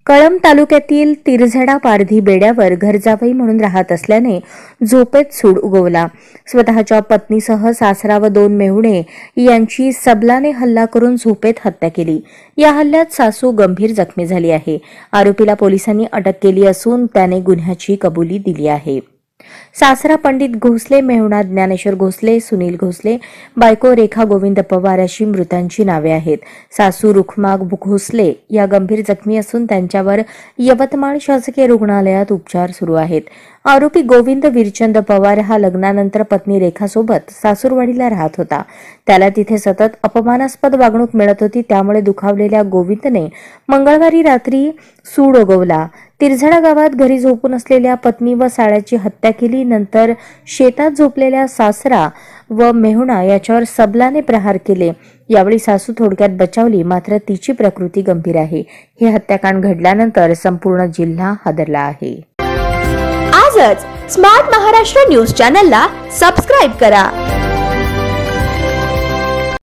कळंब तालुक्यातील तिरझडा पारधी बेड्यावर घरजावई म्हणून राहत असल्याने झोपेत सूड उगवला। स्वतःच्या पत्नीसह सासरा व 2 मेहुणे यांची सबलाने हल्ला करून झोपेत हत्या केली। या हल्ल्यात सासू गंभीर जखमी झाली आहे। आरोपीला पोलिसांनी अटक केली असून त्याने गुन्ह्याची कबुली दिली आहे। सासरा पंडित घोसले, मेहुणा ज्ञानेश्वर घोसले, सुनील घोसले, बायको रेखा गोविंद पवार अशी मृतांची नावे आहेत। सासू रुखमा घोसले या गंभीर जखमी असून त्यांच्यावर यवतमाळ शासकीय रुग्णालयात उपचार सुरू आहेत। आरोपी गोविंद वीरचंद पवार हा लग्नानंतर पत्नी रेखासोबत सासूरवाडीला राहत होता। त्याला तिथे सतत अपमानास्पद वागणूक मिळत होती, त्यामुळे दुखावलेल्या गोविंदने मंगळवारी रात्री सूड उगवला। तिरझडा गावात घरी झोपून असलेल्या पत्नी व साळ्याची हत्या केली। नंतर शेतात झोपलेल्या सासरा व मेहुणा याच्यावर सबलाने प्रहार केले। यावेळी सासू थोडक्यात बचावली, मात्र तिची प्रकृती गंभीर आहे। हे हत्याकांड घडल्यानंतर संपूर्ण जिल्हा हादरला आहे। आजच स्मार्ट महाराष्ट्र न्यूज चॅनलला सबस्क्राइब करा।